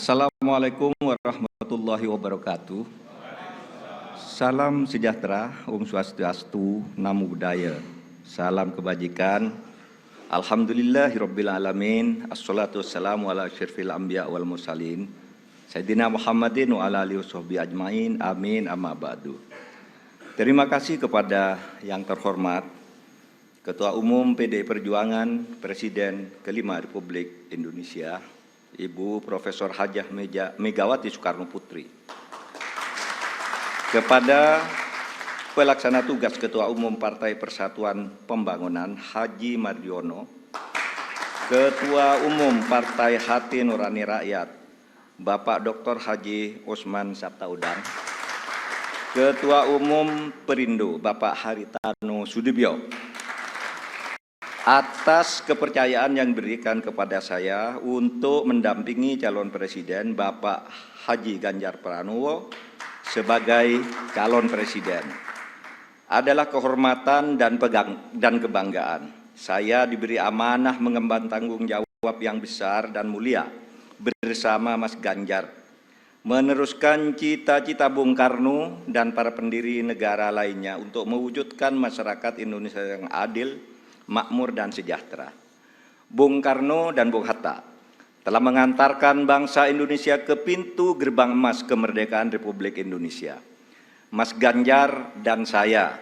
Assalamualaikum warahmatullahi wabarakatuh. Salam sejahtera, Om Swastiastu, Namo Buddhaya. Salam kebajikan. Alhamdulillahirabbil alamin. Assalatu wassalamu ala asyrafil anbiya wal mursalin. Sayyidina Muhammadin wa ala alihi washabbihi ajmain. Amin amma ba'du. Terima kasih kepada yang terhormat Ketua Umum PDI Perjuangan, Presiden kelima Republik Indonesia, Ibu Profesor Hajah Megawati Soekarno Putri. Kepada Pelaksana Tugas Ketua Umum Partai Persatuan Pembangunan Haji Mardiono, Ketua Umum Partai Hati Nurani Rakyat Bapak Dr. Haji Osman Sabtaudang, Ketua Umum Perindo Bapak Haritano Sudibyo, atas kepercayaan yang diberikan kepada saya untuk mendampingi calon presiden Bapak Haji Ganjar Pranowo sebagai calon presiden. Adalah kehormatan dan kebanggaan. Saya diberi amanah mengemban tanggung jawab yang besar dan mulia bersama Mas Ganjar, meneruskan cita-cita Bung Karno dan para pendiri negara lainnya untuk mewujudkan masyarakat Indonesia yang adil, makmur dan sejahtera. Bung Karno dan Bung Hatta telah mengantarkan bangsa Indonesia ke pintu gerbang emas kemerdekaan Republik Indonesia. Mas Ganjar dan saya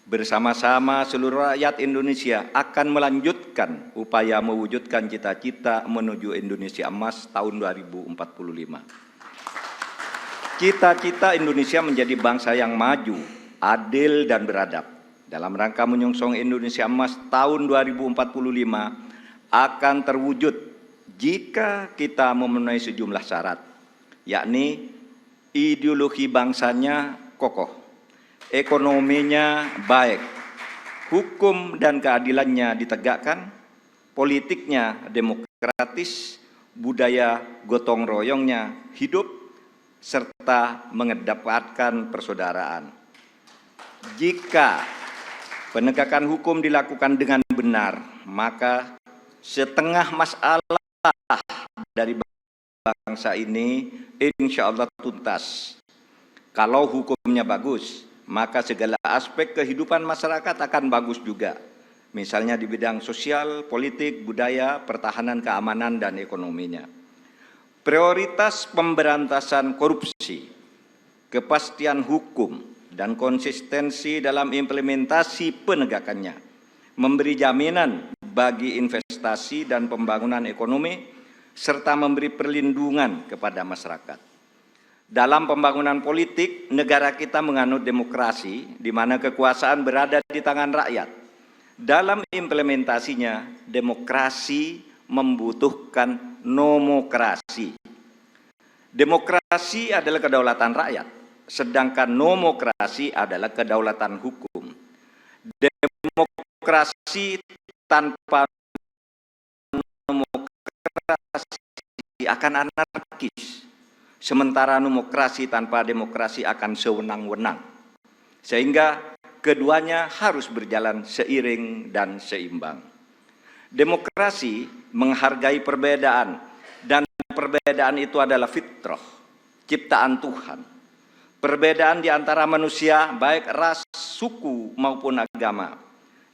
bersama-sama seluruh rakyat Indonesia akan melanjutkan upaya mewujudkan cita-cita menuju Indonesia emas tahun 2045. Cita-cita Indonesia menjadi bangsa yang maju, adil dan beradab. Dalam rangka menyongsong Indonesia Emas tahun 2045 akan terwujud jika kita memenuhi sejumlah syarat, yakni ideologi bangsanya kokoh, ekonominya baik, hukum dan keadilannya ditegakkan, politiknya demokratis, budaya gotong royongnya hidup, serta mengedepankan persaudaraan. Jika penegakan hukum dilakukan dengan benar, maka setengah masalah dari bangsa ini insya Allah tuntas. Kalau hukumnya bagus, maka segala aspek kehidupan masyarakat akan bagus juga. Misalnya di bidang sosial, politik, budaya, pertahanan, keamanan, dan ekonominya. Prioritas pemberantasan korupsi, kepastian hukum, dan konsistensi dalam implementasi penegakannya, memberi jaminan bagi investasi dan pembangunan ekonomi, serta memberi perlindungan kepada masyarakat. Dalam pembangunan politik, negara kita menganut demokrasi, di mana kekuasaan berada di tangan rakyat. Dalam implementasinya, demokrasi membutuhkan nomokrasi. Demokrasi adalah kedaulatan rakyat, sedangkan nomokrasi adalah kedaulatan hukum. Demokrasi tanpa nomokrasi akan anarkis, sementara nomokrasi tanpa demokrasi akan sewenang-wenang. Sehingga keduanya harus berjalan seiring dan seimbang. Demokrasi menghargai perbedaan, dan perbedaan itu adalah fitrah, ciptaan Tuhan. Perbedaan di antara manusia, baik ras, suku maupun agama,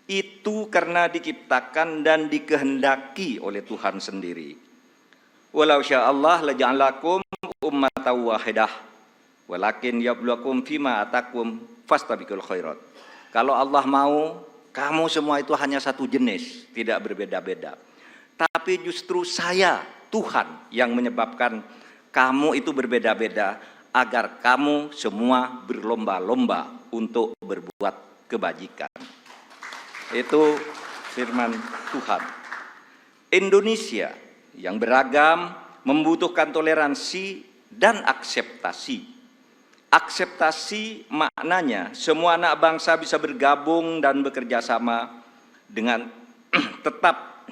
itu karena diciptakan dan dikehendaki oleh Tuhan sendiri. Walau sya'allah laja'alakum ummatan wahidah, walakin yabluwakum fima atakum fastabiqul khairat. Kalau Allah mau, kamu semua itu hanya satu jenis, tidak berbeda-beda. Tapi justru saya, Tuhan, yang menyebabkan kamu itu berbeda-beda, agar kamu semua berlomba-lomba untuk berbuat kebajikan. Itu firman Tuhan. Indonesia yang beragam membutuhkan toleransi dan akseptasi. Akseptasi maknanya semua anak bangsa bisa bergabung dan bekerja sama dengan tetap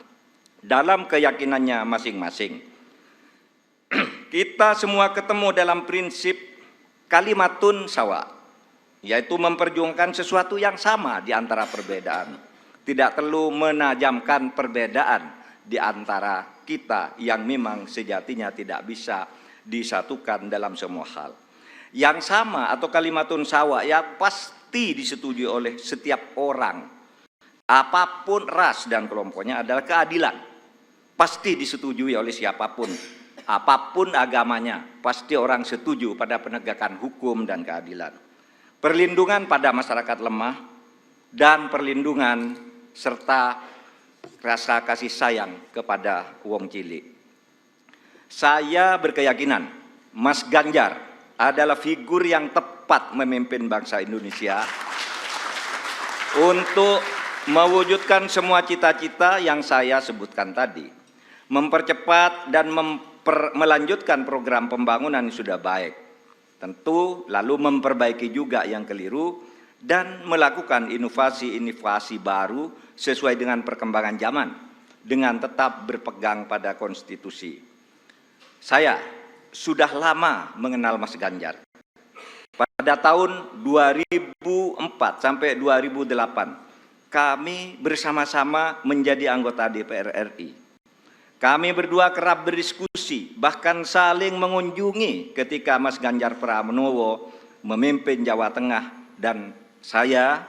dalam keyakinannya masing-masing. Kita semua ketemu dalam prinsip kalimatun sawa, yaitu memperjuangkan sesuatu yang sama di antara perbedaan. Tidak perlu menajamkan perbedaan di antara kita yang memang sejatinya tidak bisa disatukan dalam semua hal. Yang sama atau kalimatun sawa ya pasti disetujui oleh setiap orang, apapun ras dan kelompoknya, adalah keadilan. Pasti disetujui oleh siapapun, apapun agamanya, pasti orang setuju pada penegakan hukum dan keadilan. Perlindungan pada masyarakat lemah dan perlindungan serta rasa kasih sayang kepada wong cilik. Saya berkeyakinan Mas Ganjar adalah figur yang tepat memimpin bangsa Indonesia untuk mewujudkan semua cita-cita yang saya sebutkan tadi, mempercepat dan melanjutkan program pembangunan yang sudah baik, tentu lalu memperbaiki juga yang keliru dan melakukan inovasi-inovasi baru sesuai dengan perkembangan zaman dengan tetap berpegang pada konstitusi. Saya sudah lama mengenal Mas Ganjar. Pada tahun 2004 sampai 2008 kami bersama-sama menjadi anggota DPR RI. Kami berdua kerap berdiskusi, bahkan saling mengunjungi ketika Mas Ganjar Pranowo memimpin Jawa Tengah dan saya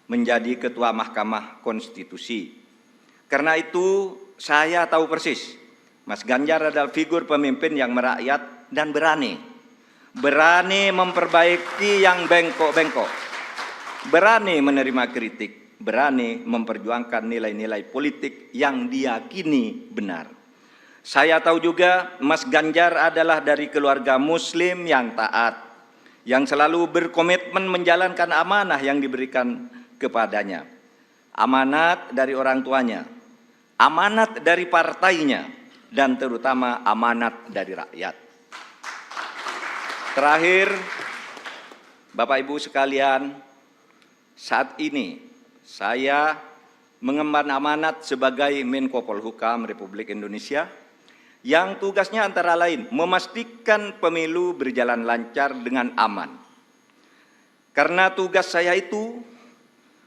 menjadi Ketua Mahkamah Konstitusi. Karena itu saya tahu persis, Mas Ganjar adalah figur pemimpin yang merakyat dan berani memperbaiki yang bengkok-bengkok, berani menerima kritik, berani memperjuangkan nilai-nilai politik yang diyakini benar. Saya tahu juga Mas Ganjar adalah dari keluarga Muslim yang taat, yang selalu berkomitmen menjalankan amanah yang diberikan kepadanya. Amanat dari orang tuanya, amanat dari partainya, dan terutama amanat dari rakyat. Terakhir, Bapak Ibu sekalian, saat ini saya mengemban amanat sebagai Menko Polhukam Republik Indonesia yang tugasnya antara lain memastikan pemilu berjalan lancar dengan aman. Karena tugas saya itu,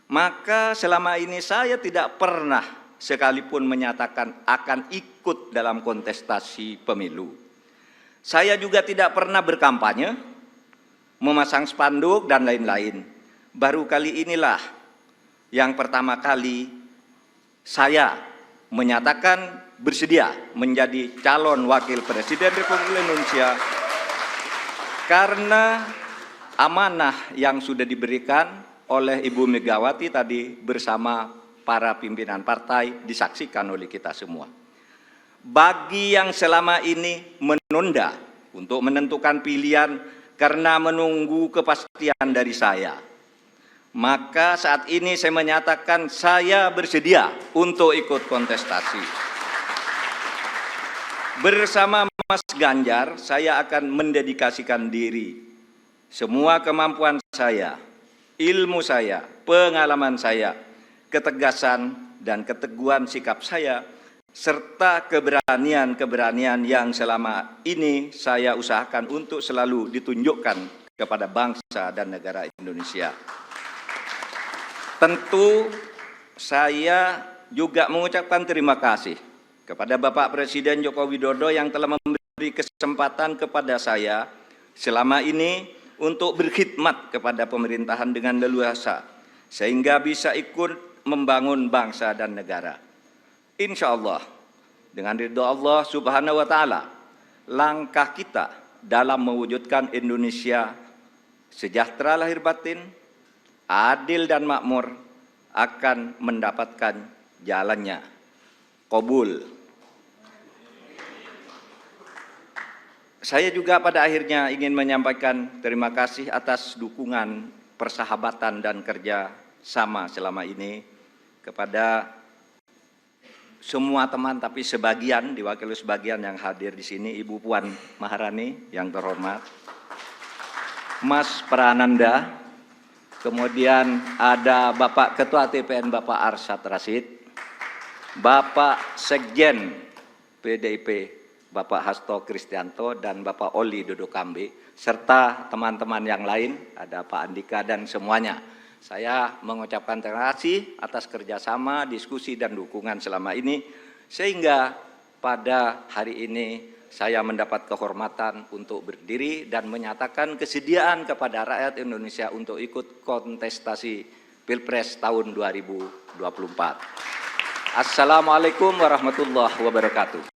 maka selama ini saya tidak pernah sekalipun menyatakan akan ikut dalam kontestasi pemilu. Saya juga tidak pernah berkampanye, memasang spanduk dan lain-lain. Baru kali inilah yang pertama kali saya menyatakan bersedia menjadi calon wakil presiden Republik Indonesia karena amanah yang sudah diberikan oleh Ibu Megawati tadi bersama para pimpinan partai disaksikan oleh kita semua. Bagi yang selama ini menunda untuk menentukan pilihan karena menunggu kepastian dari saya, maka saat ini saya menyatakan saya bersedia untuk ikut kontestasi. Bersama Mas Ganjar, saya akan mendedikasikan diri, semua kemampuan saya, ilmu saya, pengalaman saya, ketegasan dan keteguhan sikap saya, serta keberanian-keberanian yang selama ini saya usahakan untuk selalu ditunjukkan kepada bangsa dan negara Indonesia. Tentu saya juga mengucapkan terima kasih kepada Bapak Presiden Joko Widodo yang telah memberi kesempatan kepada saya selama ini untuk berkhidmat kepada pemerintahan dengan leluasa, sehingga bisa ikut membangun bangsa dan negara. Insya Allah, dengan ridho Allah Subhanahu wa Ta'ala, langkah kita dalam mewujudkan Indonesia sejahtera lahir batin, adil dan makmur akan mendapatkan jalannya. Qabul. Saya juga pada akhirnya ingin menyampaikan terima kasih atas dukungan, persahabatan dan kerja sama selama ini kepada semua teman, tapi sebagian, diwakili sebagian yang hadir di sini, Ibu Puan Maharani yang terhormat, Mas Prananda, kemudian ada Bapak Ketua TPN Bapak Arsyad Rashid, Bapak Sekjen PDIP Bapak Hasto Kristianto dan Bapak Oli Dodo Kambe, serta teman-teman yang lain, ada Pak Andika dan semuanya. Saya mengucapkan terima kasih atas kerjasama, diskusi dan dukungan selama ini, sehingga pada hari ini saya mendapat kehormatan untuk berdiri dan menyatakan kesediaan kepada rakyat Indonesia untuk ikut kontestasi Pilpres tahun 2024. Assalamualaikum warahmatullahi wabarakatuh.